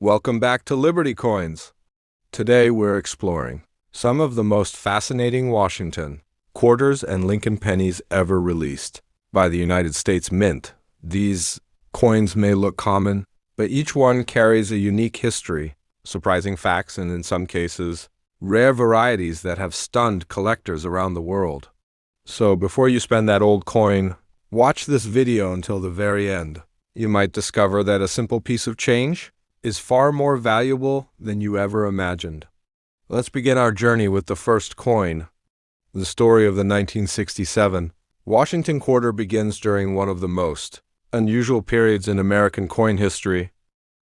Welcome back to Liberty Coins. Today we're exploring some of the most fascinating Washington quarters and Lincoln pennies ever released by the United States Mint. These coins may look common, but each one carries a unique history, surprising facts, and in some cases, rare varieties that have stunned collectors around the world. So before you spend that old coin, watch this video until the very end. You might discover that a simple piece of change is far more valuable than you ever imagined. Let's begin our journey with the first coin. The story of the 1967 Washington quarter begins during one of the most unusual periods in American coin history.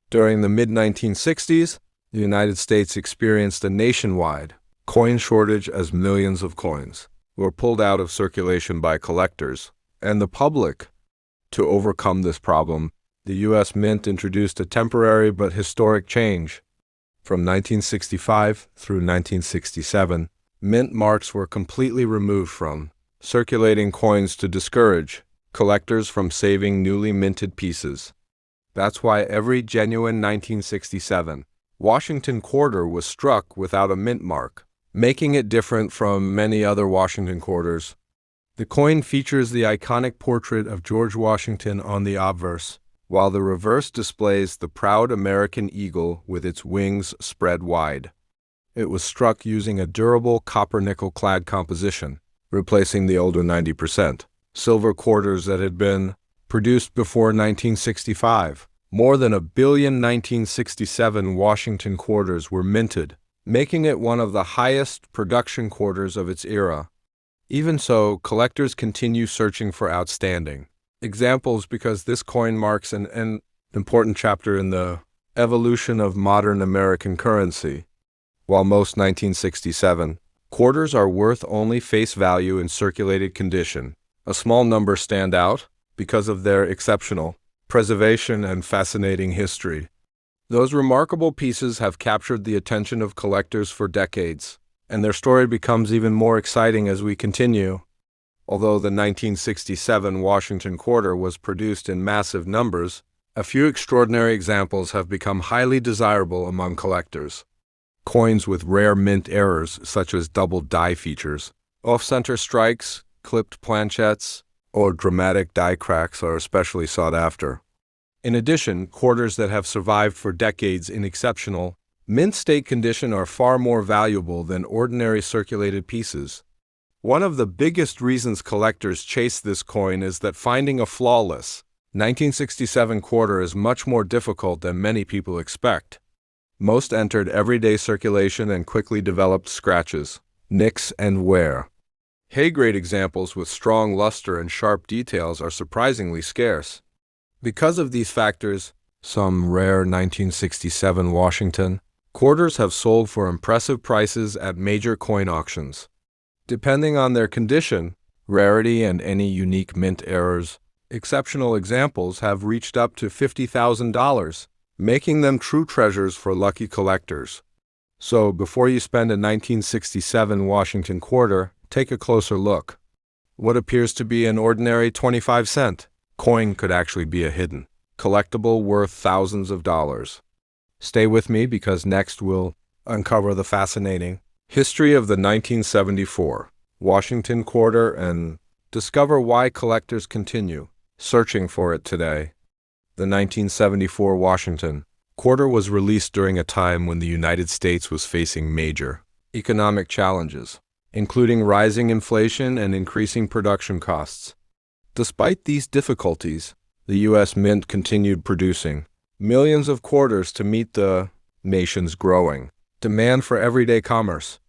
During the mid-1960s, the United States experienced a nationwide coin shortage as millions of coins were pulled out of circulation by collectors and the public. To overcome this problem, the U.S. Mint introduced a temporary but historic change. From 1965 through 1967, mint marks were completely removed from circulating coins to discourage collectors from saving newly minted pieces. That's why every genuine 1967 Washington quarter was struck without a mint mark, making it different from many other Washington quarters. The coin features the iconic portrait of George Washington on the obverse, while the reverse displays the proud American eagle with its wings spread wide. It was struck using a durable copper-nickel-clad composition, replacing the older 90% silver quarters that had been produced before 1965. More than 1 billion 1967 Washington quarters were minted, making it one of the highest production quarters of its era. Even so, collectors continue searching for outstanding examples because this coin marks an important chapter in the evolution of modern American currency. While most 1967 quarters are worth only face value in circulated condition, a small number stand out because of their exceptional preservation and fascinating history. Those remarkable pieces have captured the attention of collectors for decades, and their story becomes even more exciting as we continue. Although the 1967 Washington quarter was produced in massive numbers, a few extraordinary examples have become highly desirable among collectors. Coins with rare mint errors, such as double die features, off-center strikes, clipped planchettes, or dramatic die cracks are especially sought after. In addition, quarters that have survived for decades in exceptional mint state condition are far more valuable than ordinary circulated pieces. One of the biggest reasons collectors chase this coin is that finding a flawless 1967 quarter is much more difficult than many people expect. Most entered everyday circulation and quickly developed scratches, nicks, and wear. Hay-grade examples with strong luster and sharp details are surprisingly scarce. Because of these factors, some rare 1967 Washington quarters have sold for impressive prices at major coin auctions. Depending on their condition, rarity, and any unique mint errors, exceptional examples have reached up to $50,000, making them true treasures for lucky collectors. So, before you spend a 1967 Washington quarter, take a closer look. What appears to be an ordinary 25-cent coin could actually be a hidden collectible worth thousands of dollars. Stay with me because next we'll uncover the fascinating history of the 1974 Washington quarter and discover why collectors continue searching for it today. The 1974 Washington quarter was released during a time when the United States was facing major economic challenges, including rising inflation and increasing production costs. Despite these difficulties, the U.S. Mint continued producing millions of quarters to meet the nation's growing demand for everyday commerce.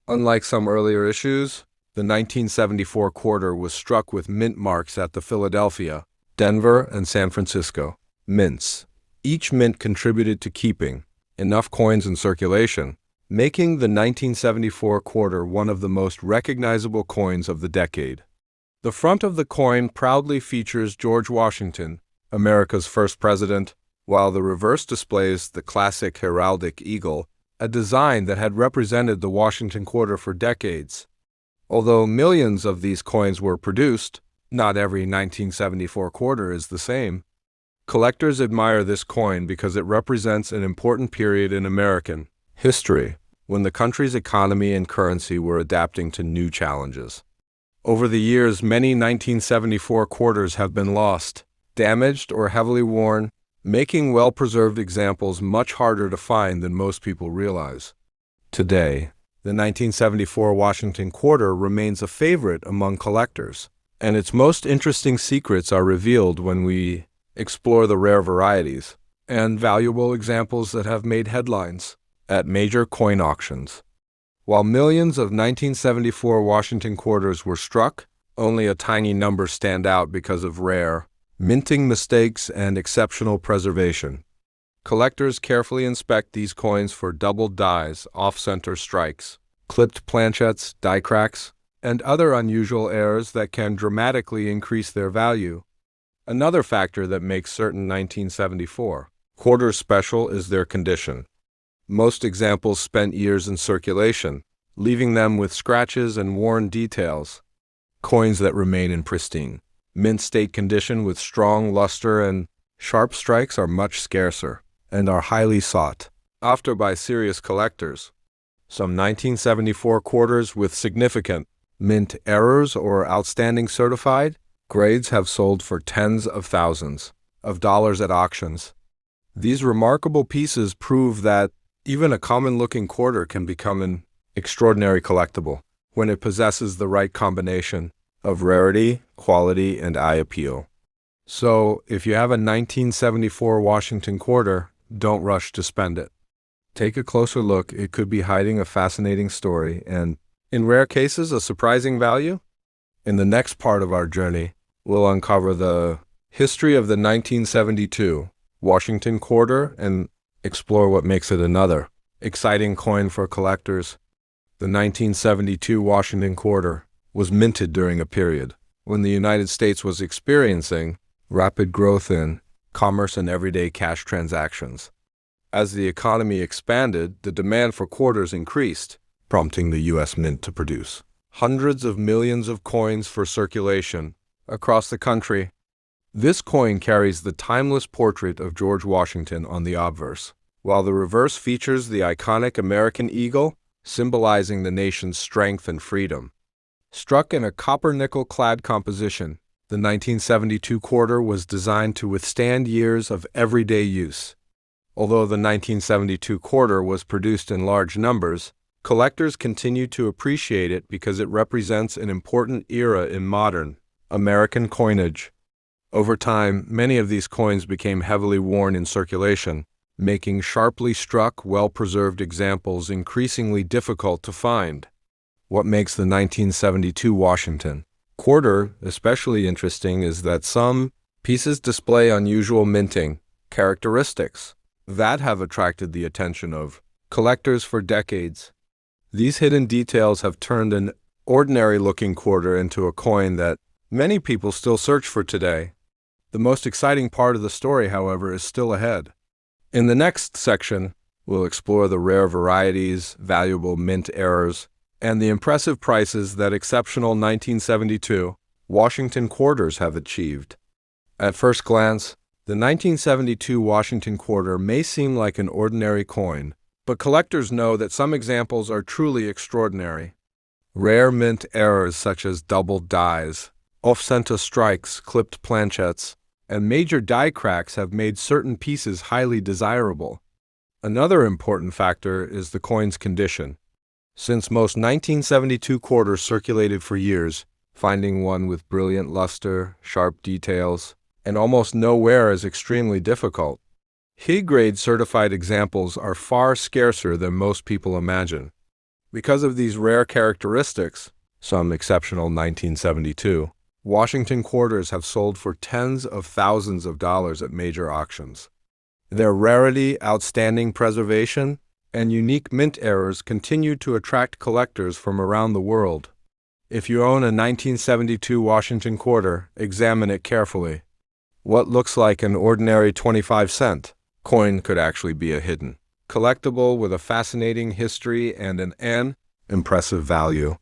Unlike some earlier issues, the 1974 quarter was struck with mint marks at the Philadelphia, Denver, and San Francisco mints. Each mint contributed to keeping enough coins in circulation, making the 1974 quarter one of the most recognizable coins of the decade. The front of the coin proudly features George Washington, America's first president, while the reverse displays the classic heraldic eagle, a design that had represented the Washington quarter for decades. Although millions of these coins were produced, not every 1974 quarter is the same. Collectors admire this coin because it represents an important period in American history when the country's economy and currency were adapting to new challenges. Over the years, many 1974 quarters have been lost, damaged, or heavily worn, making well-preserved examples much harder to find than most people realize. Today, the 1974 Washington quarter remains a favorite among collectors, and its most interesting secrets are revealed when we explore the rare varieties and valuable examples that have made headlines at major coin auctions. While millions of 1974 Washington quarters were struck, only a tiny number stand out because of rare minting mistakes and exceptional preservation. Collectors carefully inspect these coins for doubled dies, off-center strikes, clipped planchettes, die cracks, and other unusual errors that can dramatically increase their value. Another factor that makes certain 1974 quarters special is their condition. Most examples spent years in circulation, leaving them with scratches and worn details. Coins that remain in pristine, mint state condition with strong luster and sharp strikes are much scarcer and are highly sought after by serious collectors. Some 1974 quarters with significant mint errors or outstanding certified grades have sold for tens of thousands of dollars at auctions. These remarkable pieces prove that even a common-looking quarter can become an extraordinary collectible when it possesses the right combination of rarity, quality, and eye appeal. So, if you have a 1974 Washington quarter, don't rush to spend it. Take a closer look. It could be hiding a fascinating story and, in rare cases, a surprising value. In the next part of our journey, we'll uncover the history of the 1972 Washington quarter and explore what makes it another exciting coin for collectors. The 1972 Washington quarter was minted during a period when the United States was experiencing rapid growth in commerce and everyday cash transactions. As the economy expanded, the demand for quarters increased, prompting the U.S. Mint to produce hundreds of millions of coins for circulation across the country. This coin carries the timeless portrait of George Washington on the obverse, while the reverse features the iconic American eagle, symbolizing the nation's strength and freedom. Struck in a copper-nickel-clad composition, the 1972 quarter was designed to withstand years of everyday use. Although the 1972 quarter was produced in large numbers, collectors continue to appreciate it because it represents an important era in modern American coinage. Over time, many of these coins became heavily worn in circulation, making sharply struck, well-preserved examples increasingly difficult to find. What makes the 1972 Washington quarter especially interesting is that some pieces display unusual minting characteristics that have attracted the attention of collectors for decades. These hidden details have turned an ordinary-looking quarter into a coin that many people still search for today. The most exciting part of the story, however, is still ahead. In the next section, we'll explore the rare varieties, valuable mint errors, and the impressive prices that exceptional 1972 Washington quarters have achieved. At first glance, the 1972 Washington quarter may seem like an ordinary coin, but collectors know that some examples are truly extraordinary. Rare mint errors such as doubled dies, off-center strikes, clipped planchettes, and major die cracks have made certain pieces highly desirable. Another important factor is the coin's condition. Since most 1972 quarters circulated for years, finding one with brilliant luster, sharp details, and almost no wear is extremely difficult. High-grade certified examples are far scarcer than most people imagine. Because of these rare characteristics, some exceptional 1972 Washington quarters have sold for tens of thousands of dollars at major auctions. Their rarity, outstanding preservation, and unique mint errors continue to attract collectors from around the world. If you own a 1972 Washington quarter, examine it carefully. What looks like an ordinary 25-cent coin could actually be a hidden collectible with a fascinating history and an impressive value.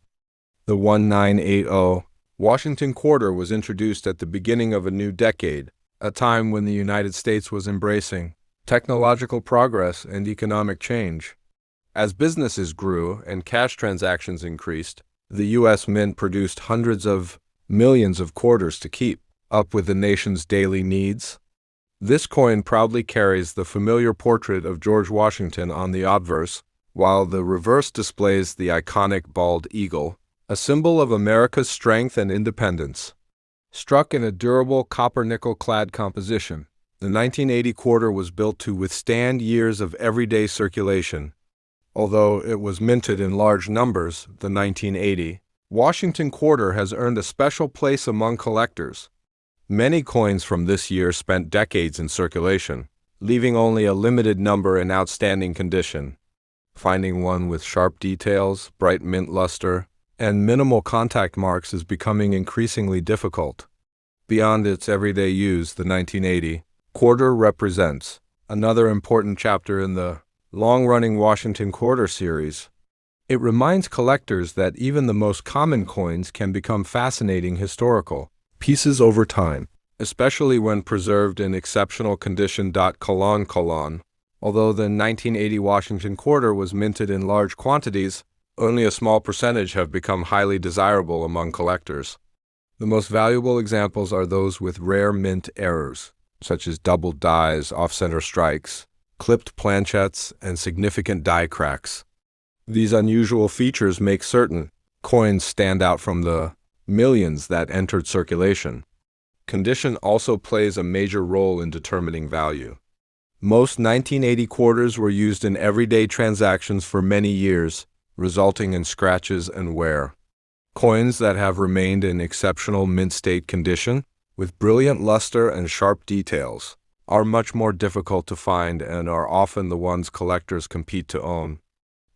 The 1980 Washington quarter was introduced at the beginning of a new decade, a time when the United States was embracing technological progress and economic change. As businesses grew and cash transactions increased, the U.S. Mint produced hundreds of millions of quarters to keep up with the nation's daily needs. This coin proudly carries the familiar portrait of George Washington on the obverse, while the reverse displays the iconic bald eagle, a symbol of America's strength and independence. Struck in a durable copper-nickel-clad composition, the 1980 quarter was built to withstand years of everyday circulation. Although it was minted in large numbers, the 1980 Washington quarter has earned a special place among collectors. Many coins from this year spent decades in circulation, leaving only a limited number in outstanding condition. Finding one with sharp details, bright mint luster, and minimal contact marks is becoming increasingly difficult. Beyond its everyday use, the 1980 quarter represents another important chapter in the long-running Washington Quarter series. It reminds collectors that even the most common coins can become fascinating historical pieces over time, especially when preserved in exceptional condition. Although the 1980 Washington Quarter was minted in large quantities, only a small percentage have become highly desirable among collectors. The most valuable examples are those with rare mint errors, such as double dies, off-center strikes, clipped planchettes, and significant die cracks. These unusual features make certain coins stand out from the millions that entered circulation. Condition also plays a major role in determining value. Most 1980 quarters were used in everyday transactions for many years, resulting in scratches and wear. Coins that have remained in exceptional mint state condition, with brilliant luster and sharp details, are much more difficult to find and are often the ones collectors compete to own.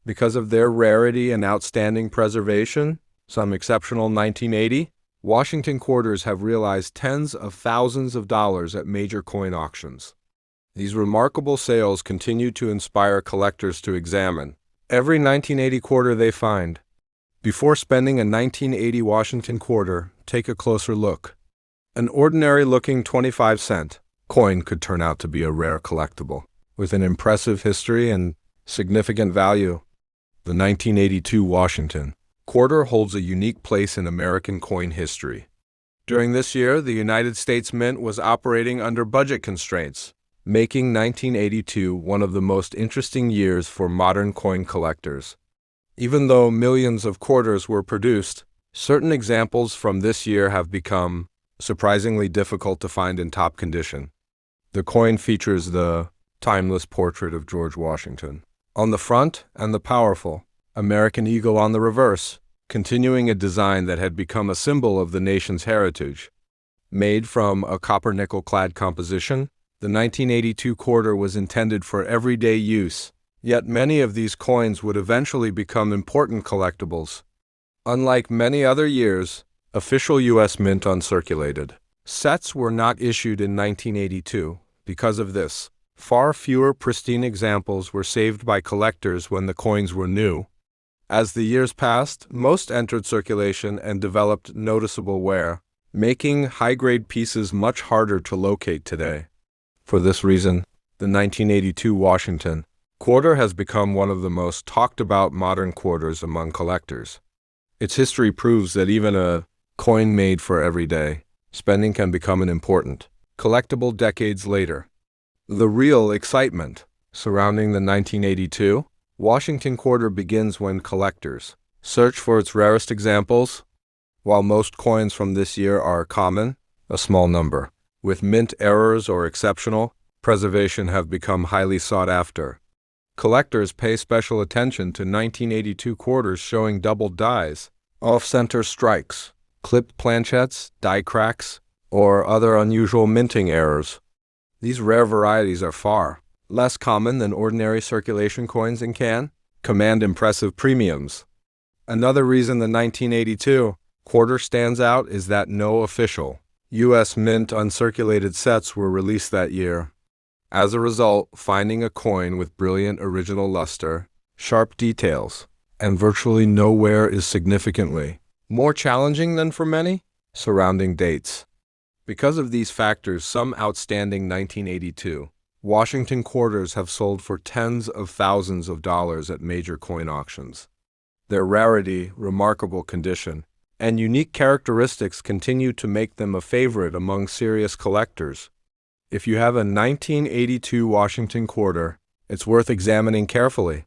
Because of their rarity and outstanding preservation, some exceptional 1980 Washington quarters have realized tens of thousands of dollars at major coin auctions. These remarkable sales continue to inspire collectors to examine every 1980 quarter they find. Before spending a 1980 Washington quarter, take a closer look. An ordinary-looking 25-cent coin could turn out to be a rare collectible, with an impressive history and significant value. The 1982 Washington quarter holds a unique place in American coin history. During this year, the United States Mint was operating under budget constraints, making 1982 one of the most interesting years for modern coin collectors. Even though millions of quarters were produced, certain examples from this year have become surprisingly difficult to find in top condition. The coin features the timeless portrait of George Washington on the front and the powerful American eagle on the reverse, continuing a design that had become a symbol of the nation's heritage. Made from a copper-nickel-clad composition, the 1982 quarter was intended for everyday use, yet many of these coins would eventually become important collectibles. Unlike many other years, official U.S. Mint uncirculated sets were not issued in 1982. Because of this, far fewer pristine examples were saved by collectors when the coins were new. As the years passed, most entered circulation and developed noticeable wear, making high-grade pieces much harder to locate today. For this reason, the 1982 Washington quarter has become one of the most talked-about modern quarters among collectors. Its history proves that even a coin made for everyday spending can become an important collectible decades later. The real excitement surrounding the 1982 Washington quarter begins when collectors search for its rarest examples. While most coins from this year are common, a small number with mint errors or exceptional preservation have become highly sought after. Collectors pay special attention to 1982 quarters showing double dies, off-center strikes, clipped planchettes, die cracks, or other unusual minting errors. These rare varieties are far less common than ordinary circulation coins and can command impressive premiums. Another reason the 1982 quarter stands out is that no official U.S. Mint uncirculated sets were released that year. As a result, finding a coin with brilliant original luster, sharp details, and virtually no wear is significantly more challenging than for many surrounding dates. Because of these factors, some outstanding 1982 Washington quarters have sold for tens of thousands of dollars at major coin auctions. Their rarity, remarkable condition, and unique characteristics continue to make them a favorite among serious collectors. If you have a 1982 Washington quarter, it's worth examining carefully.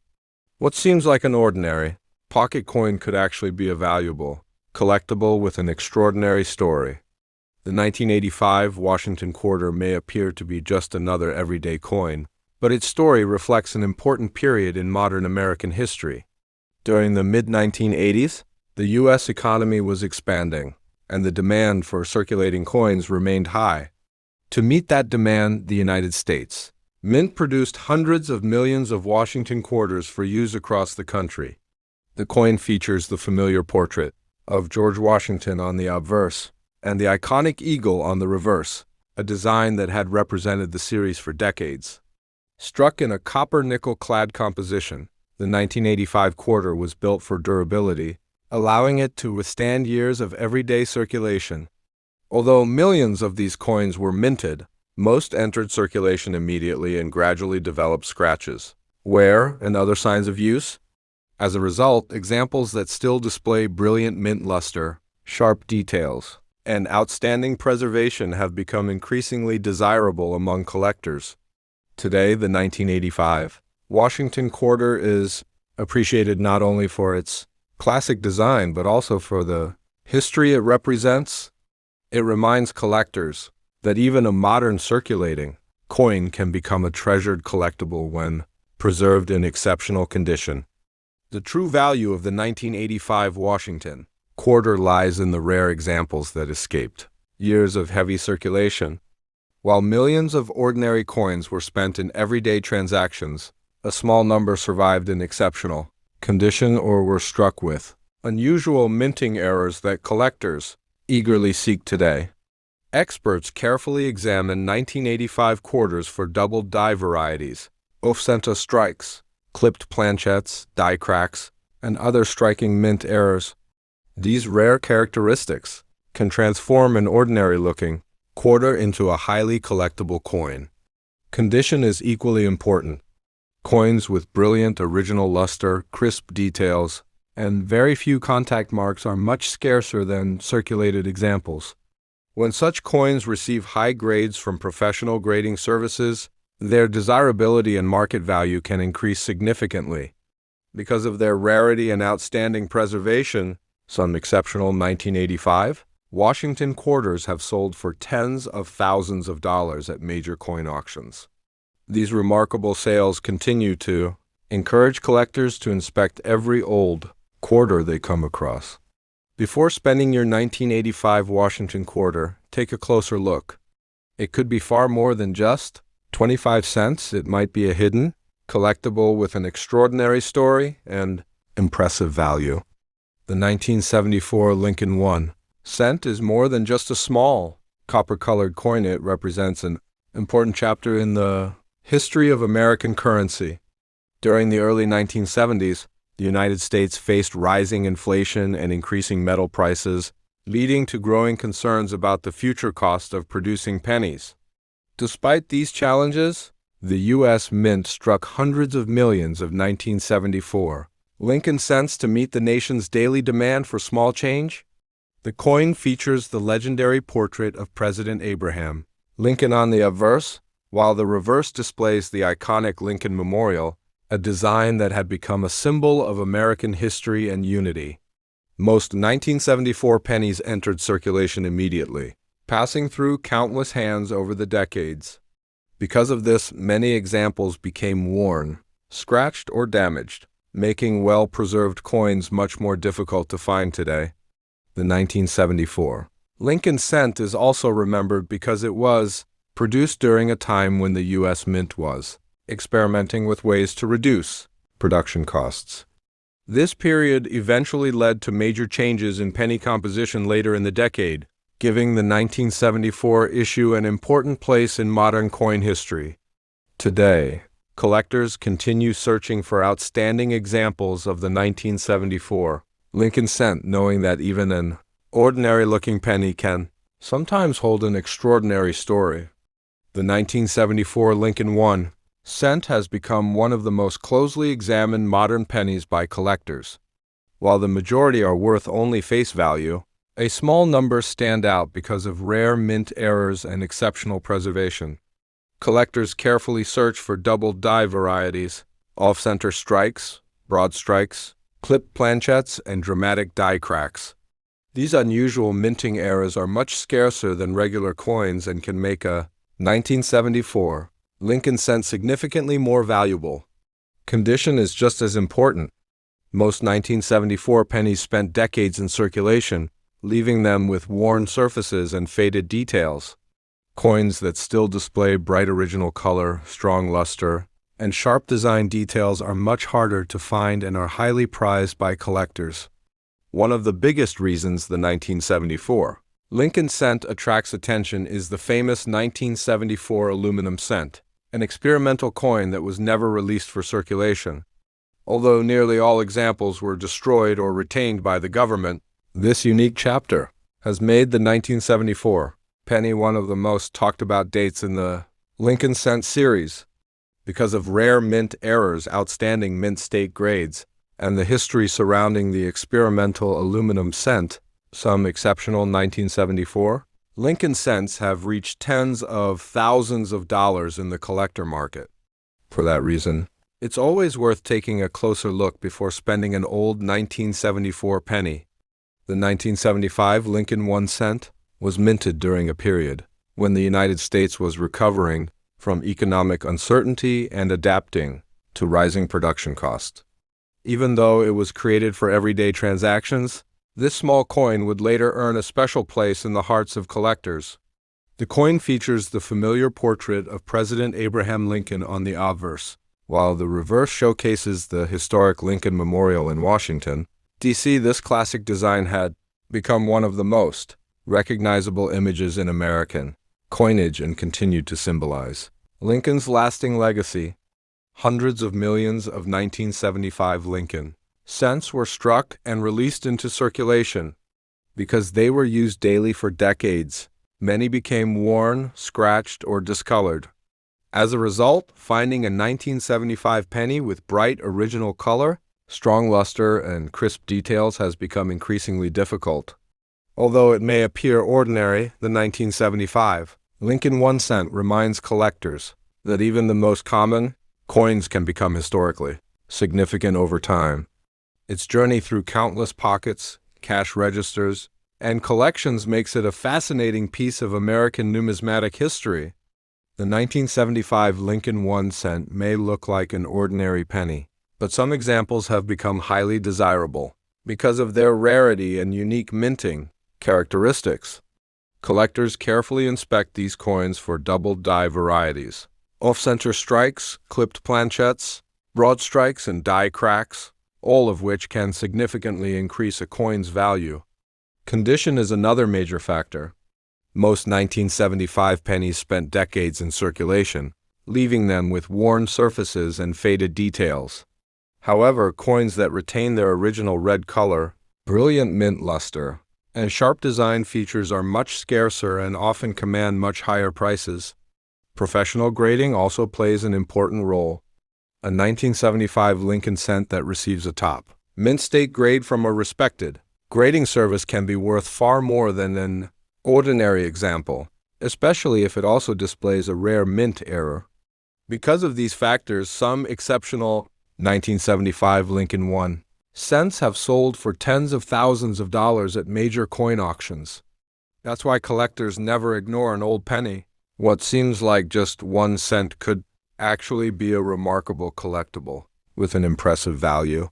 What seems like an ordinary pocket coin could actually be a valuable, collectible with an extraordinary story. The 1985 Washington quarter may appear to be just another everyday coin, but its story reflects an important period in modern American history. During the mid-1980s, the U.S. economy was expanding, and the demand for circulating coins remained high. To meet that demand, the United States Mint produced hundreds of millions of Washington quarters for use across the country. The coin features the familiar portrait of George Washington on the obverse and the iconic eagle on the reverse, a design that had represented the series for decades. Struck in a copper-nickel-clad composition, the 1985 quarter was built for durability, allowing it to withstand years of everyday circulation. Although millions of these coins were minted, most entered circulation immediately and gradually developed scratches, wear, and other signs of use. As a result, examples that still display brilliant mint luster, sharp details, and outstanding preservation have become increasingly desirable among collectors. Today, the 1985 Washington quarter is appreciated not only for its classic design but also for the history it represents. It reminds collectors that even a modern circulating coin can become a treasured collectible when preserved in exceptional condition. The true value of the 1985 Washington quarter lies in the rare examples that escaped years of heavy circulation. While millions of ordinary coins were spent in everyday transactions, a small number survived in exceptional condition or were struck with unusual minting errors that collectors eagerly seek today. Experts carefully examine 1985 quarters for doubled die varieties, off-center strikes, clipped planchettes, die cracks, and other striking mint errors. These rare characteristics can transform an ordinary-looking quarter into a highly collectible coin. Condition is equally important. Coins with brilliant original luster, crisp details, and very few contact marks are much scarcer than circulated examples. When such coins receive high grades from professional grading services, their desirability and market value can increase significantly. Because of their rarity and outstanding preservation, some exceptional 1985 Washington quarters have sold for tens of thousands of dollars at major coin auctions. These remarkable sales continue to encourage collectors to inspect every old quarter they come across. Before spending your 1985 Washington quarter, take a closer look. It could be far more than just 25 cents. It might be a hidden collectible with an extraordinary story and impressive value. The 1974 Lincoln 1 cent is more than just a small copper-colored coin. It represents an important chapter in the history of American currency. During the early 1970s, the United States faced rising inflation and increasing metal prices, leading to growing concerns about the future cost of producing pennies. Despite these challenges, the U.S. Mint struck hundreds of millions of 1974 Lincoln cents to meet the nation's daily demand for small change. The coin features the legendary portrait of President Abraham Lincoln on the obverse, while the reverse displays the iconic Lincoln Memorial, a design that had become a symbol of American history and unity. Most 1974 pennies entered circulation immediately, passing through countless hands over the decades. Because of this, many examples became worn, scratched, or damaged, making well-preserved coins much more difficult to find today. The 1974 Lincoln cent is also remembered because it was produced during a time when the U.S. Mint was experimenting with ways to reduce production costs. This period eventually led to major changes in penny composition later in the decade, giving the 1974 issue an important place in modern coin history. Today, collectors continue searching for outstanding examples of the 1974 Lincoln cent, knowing that even an ordinary-looking penny can sometimes hold an extraordinary story. The 1974 Lincoln 1 cent has become one of the most closely examined modern pennies by collectors. While the majority are worth only face value, a small number stand out because of rare mint errors and exceptional preservation. Collectors carefully search for double die varieties, off-center strikes, broad strikes, clipped planchettes, and dramatic die cracks. These unusual minting errors are much scarcer than regular coins and can make a 1974 Lincoln cent significantly more valuable. Condition is just as important. Most 1974 pennies spent decades in circulation, leaving them with worn surfaces and faded details. Coins that still display bright original color, strong luster, and sharp design details are much harder to find and are highly prized by collectors. One of the biggest reasons the 1974 Lincoln cent attracts attention is the famous 1974 aluminum cent, an experimental coin that was never released for circulation. Although nearly all examples were destroyed or retained by the government, this unique chapter has made the 1974 penny one of the most talked about dates in the Lincoln cent series. Because of rare mint errors, outstanding mint state grades, and the history surrounding the experimental aluminum cent, some exceptional 1974 Lincoln cents have reached tens of thousands of dollars in the collector market. For that reason, it's always worth taking a closer look before spending an old 1974 penny. The 1975 Lincoln 1 cent was minted during a period when the United States was recovering from economic uncertainty and adapting to rising production costs. Even though it was created for everyday transactions, this small coin would later earn a special place in the hearts of collectors. The coin features the familiar portrait of President Abraham Lincoln on the obverse, while the reverse showcases the historic Lincoln Memorial in Washington, D.C. This classic design had become one of the most recognizable images in American coinage and continued to symbolize Lincoln's lasting legacy. Hundreds of millions of 1975 Lincoln cents were struck and released into circulation. Because they were used daily for decades, many became worn, scratched, or discolored. As a result, finding a 1975 penny with bright original color, strong luster, and crisp details has become increasingly difficult. Although it may appear ordinary, the 1975 Lincoln 1 cent reminds collectors that even the most common coins can become historically significant over time. Its journey through countless pockets, cash registers, and collections makes it a fascinating piece of American numismatic history. The 1975 Lincoln 1 cent may look like an ordinary penny, but some examples have become highly desirable because of their rarity and unique minting characteristics. Collectors carefully inspect these coins for double die varieties, off-center strikes, clipped planchettes, broad strikes, and die cracks, all of which can significantly increase a coin's value. Condition is another major factor. Most 1975 pennies spent decades in circulation, leaving them with worn surfaces and faded details. However, coins that retain their original red color, brilliant mint luster, and sharp design features are much scarcer and often command much higher prices. Professional grading also plays an important role. A 1975 Lincoln cent that receives a top mint state grade from a respected grading service can be worth far more than an ordinary example, especially if it also displays a rare mint error. Because of these factors, some exceptional 1975 Lincoln 1 cents have sold for tens of thousands of dollars at major coin auctions. That's why collectors never ignore an old penny. What seems like just 1 cent could actually be a remarkable collectible with an impressive value.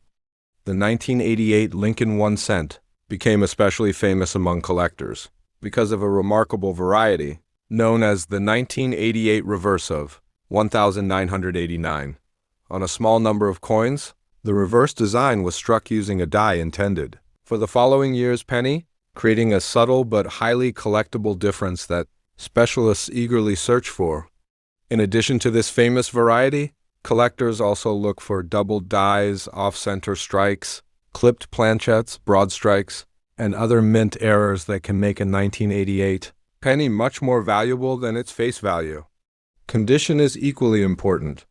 The 1988 Lincoln 1 cent became especially famous among collectors because of a remarkable variety known as the 1988 reverse of 1989. On a small number of coins, the reverse design was struck using a die intended for the following year's penny, creating a subtle but highly collectible difference that specialists eagerly search for. In addition to this famous variety, collectors also look for double dies, off-center strikes, clipped planchettes, broad strikes, and other mint errors that can make a 1988 penny much more valuable than its face value. Condition is equally important.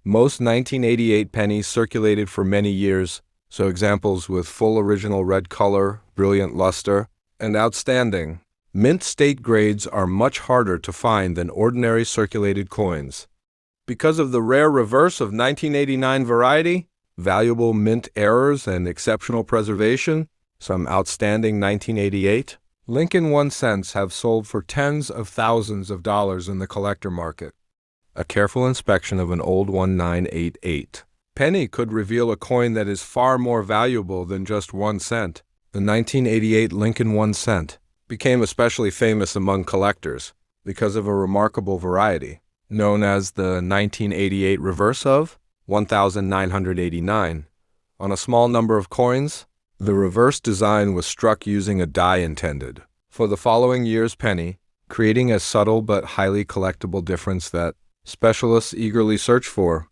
Most 1988 pennies circulated for many years, so examples with full original red color, brilliant luster, and outstanding mint state grades are much harder to find than ordinary circulated coins. Because of the rare reverse of 1989 variety, valuable mint errors, and exceptional preservation, some outstanding 1988 Lincoln 1 cents have sold for tens of thousands of dollars in the collector market. A careful inspection of an old 1988 penny could reveal a coin that is far more valuable than just 1 cent. The 1988 Lincoln 1 cent became especially famous among collectors because of a remarkable variety, known as the 1988 reverse of 1989. On a small number of coins, the reverse design was struck using a die intended for the following year's penny, creating a subtle but highly collectible difference that specialists eagerly search for.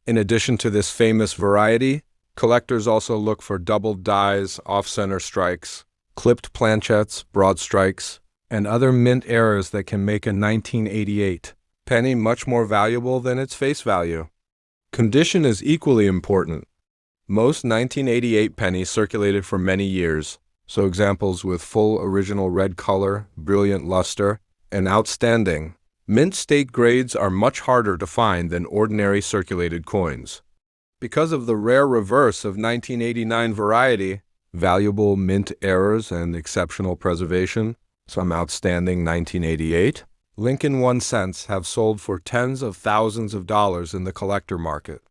In addition to this famous variety, collectors also look for doubled dies, off-center strikes, clipped planchettes, broad strikes, and other mint errors that can make a 1988 penny much more valuable than its face value. Condition is equally important. Most 1988 pennies circulated for many years, so examples with full original red color, brilliant luster, and outstanding mint state grades are much harder to find than ordinary circulated coins. Because of the rare reverse of 1989 variety, valuable mint errors, and exceptional preservation, some outstanding 1988 Lincoln 1 cents have sold for tens of thousands of dollars in the collector market.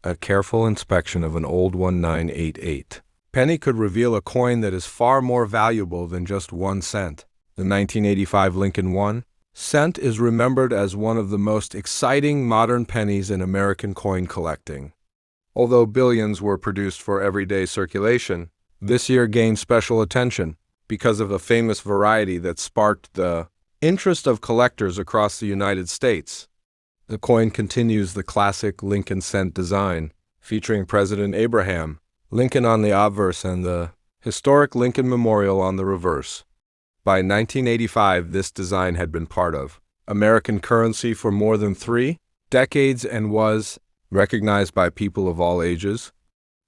A careful inspection of an old 1988 penny could reveal a coin that is far more valuable than just 1 cent. The 1985 Lincoln 1 cent is remembered as one of the most exciting modern pennies in American coin collecting. Although billions were produced for everyday circulation, this year gained special attention because of a famous variety that sparked the interest of collectors across the United States. The coin continues the classic Lincoln cent design, featuring President Abraham Lincoln on the obverse and the historic Lincoln Memorial on the reverse. By 1985, this design had been part of American currency for more than 3 decades and was recognized by people of all ages.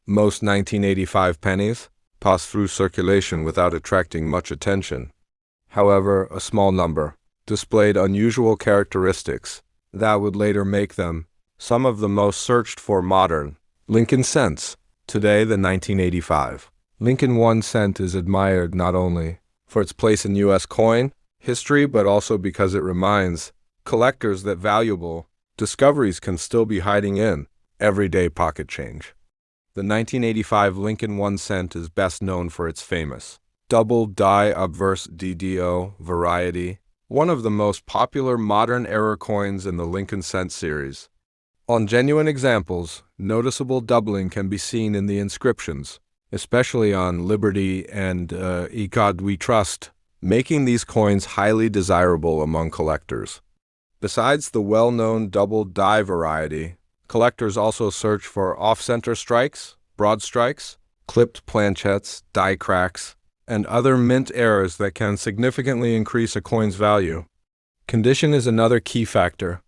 Most 1985 pennies passed through circulation without attracting much attention. However, a small number displayed unusual characteristics that would later make them some of the most searched for modern Lincoln cents. Today, the 1985 Lincoln 1 cent is admired not only for its place in U.S. coin history, but also because it reminds collectors that valuable discoveries can still be hiding in everyday pocket change. The 1985 Lincoln 1 cent is best known for its famous double die obverse DDO variety, one of the most popular modern error coins in the Lincoln cent series. On genuine examples, noticeable doubling can be seen in the inscriptions, especially on Liberty and "In God We Trust," making these coins highly desirable among collectors. Besides the well-known double die variety, collectors also search for off-center strikes, broad strikes, clipped planchettes, die cracks, and other mint errors that can significantly increase a coin's value. Condition is another key factor.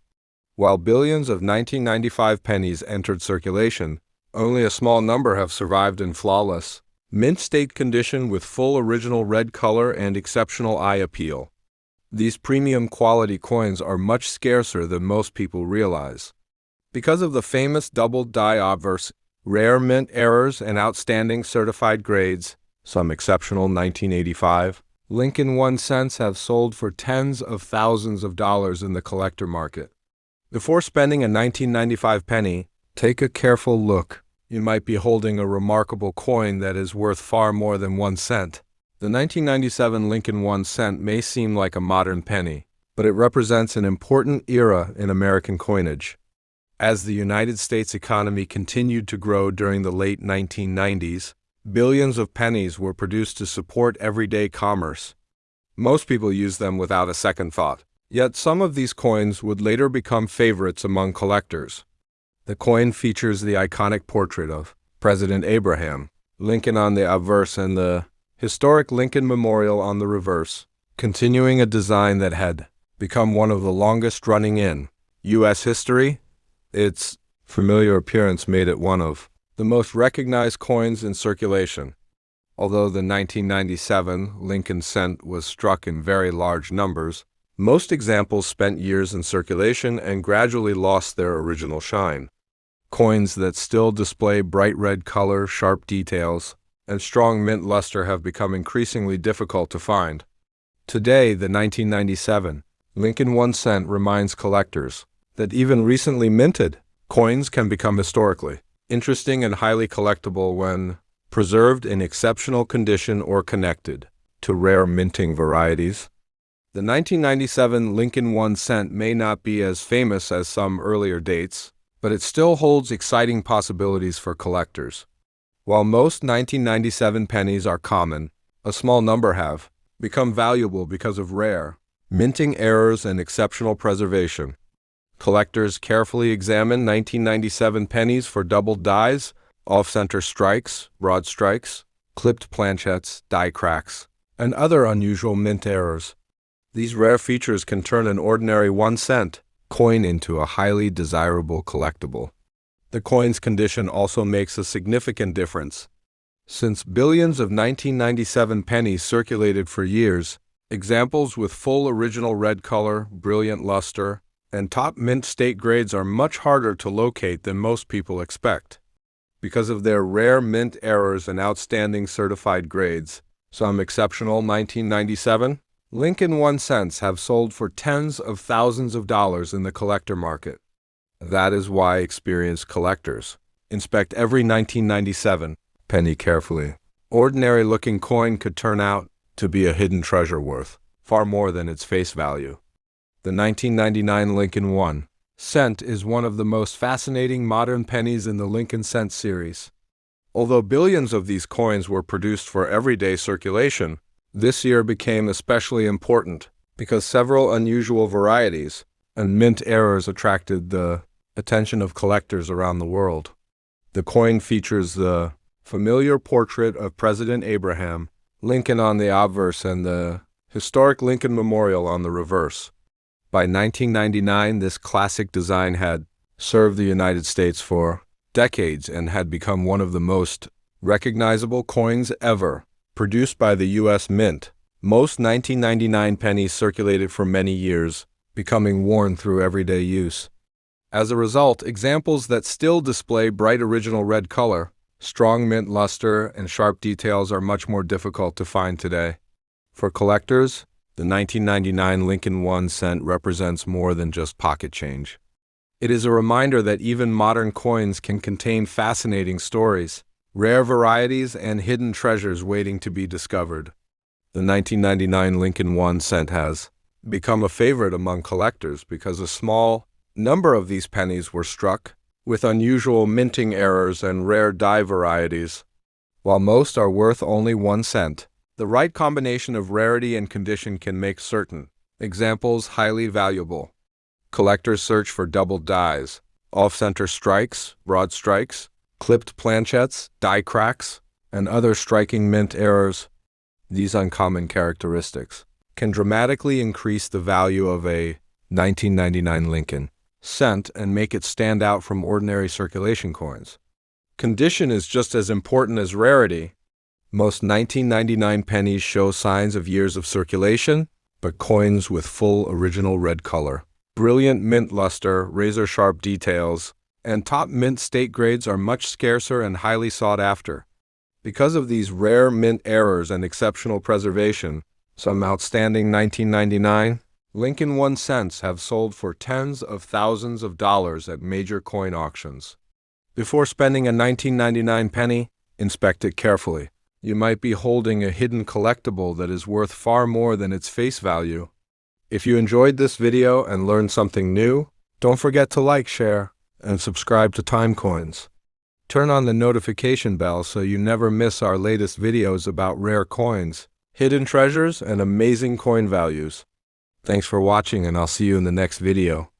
While billions of 1995 pennies entered circulation, only a small number have survived in flawless mint state condition with full original red color and exceptional eye appeal. These premium quality coins are much scarcer than most people realize. Because of the famous double die obverse, rare mint errors, and outstanding certified grades, some exceptional 1985 Lincoln 1 cents have sold for tens of thousands of dollars in the collector market. Before spending a 1995 penny, take a careful look. You might be holding a remarkable coin that is worth far more than 1 cent. The 1997 Lincoln 1 cent may seem like a modern penny, but it represents an important era in American coinage. As the United States economy continued to grow during the late 1990s, billions of pennies were produced to support everyday commerce. Most people used them without a second thought. Yet some of these coins would later become favorites among collectors. The coin features the iconic portrait of President Abraham Lincoln on the obverse and the historic Lincoln Memorial on the reverse, continuing a design that had become one of the longest running in U.S. history. Its familiar appearance made it one of the most recognized coins in circulation. Although the 1997 Lincoln cent was struck in very large numbers, most examples spent years in circulation and gradually lost their original shine. Coins that still display bright red color, sharp details, and strong mint luster have become increasingly difficult to find. Today, the 1997 Lincoln 1 cent reminds collectors that even recently minted coins can become historically interesting and highly collectible when preserved in exceptional condition or connected to rare minting varieties. The 1997 Lincoln 1 cent may not be as famous as some earlier dates, but it still holds exciting possibilities for collectors. While most 1997 pennies are common, a small number have become valuable because of rare minting errors and exceptional preservation. Collectors carefully examine 1997 pennies for doubled dies, off-center strikes, broad strikes, clipped planchettes, die cracks, and other unusual mint errors. These rare features can turn an ordinary 1 cent coin into a highly desirable collectible. The coin's condition also makes a significant difference. Since billions of 1997 pennies circulated for years, examples with full original red color, brilliant luster, and top mint state grades are much harder to locate than most people expect. Because of their rare mint errors and outstanding certified grades, some exceptional 1997 Lincoln 1 cents have sold for tens of thousands of dollars in the collector market. That is why experienced collectors inspect every 1997 penny carefully. Ordinary-looking coin could turn out to be a hidden treasure worth far more than its face value. The 1999 Lincoln 1 cent is one of the most fascinating modern pennies in the Lincoln cent series. Although billions of these coins were produced for everyday circulation, this year became especially important because several unusual varieties and mint errors attracted the attention of collectors around the world. The coin features the familiar portrait of President Abraham Lincoln on the obverse and the historic Lincoln Memorial on the reverse. By 1999, this classic design had served the United States for decades and had become one of the most recognizable coins ever produced by the U.S. Mint. Most 1999 pennies circulated for many years, becoming worn through everyday use. As a result, examples that still display bright original red color, strong mint luster, and sharp details are much more difficult to find today. For collectors, the 1999 Lincoln 1 cent represents more than just pocket change. It is a reminder that even modern coins can contain fascinating stories, rare varieties, and hidden treasures waiting to be discovered. The 1999 Lincoln 1 cent has become a favorite among collectors because a small number of these pennies were struck with unusual minting errors and rare die varieties. While most are worth only 1 cent, the right combination of rarity and condition can make certain examples highly valuable. Collectors search for doubled dies, off-center strikes, broad strikes, clipped planchettes, die cracks, and other striking mint errors. These uncommon characteristics can dramatically increase the value of a 1999 Lincoln cent and make it stand out from ordinary circulation coins. Condition is just as important as rarity. Most 1999 pennies show signs of years of circulation, but coins with full original red color, brilliant mint luster, razor-sharp details, and top mint state grades are much scarcer and highly sought after. Because of these rare mint errors and exceptional preservation, some outstanding 1999 Lincoln 1 cents have sold for tens of thousands of dollars at major coin auctions. Before spending a 1999 penny, inspect it carefully. You might be holding a hidden collectible that is worth far more than its face value. If you enjoyed this video and learned something new, don't forget to like, share, and subscribe to TimeCoins. Turn on the notification bell so you never miss our latest videos about rare coins, hidden treasures, and amazing coin values. Thanks for watching, and I'll see you in the next video.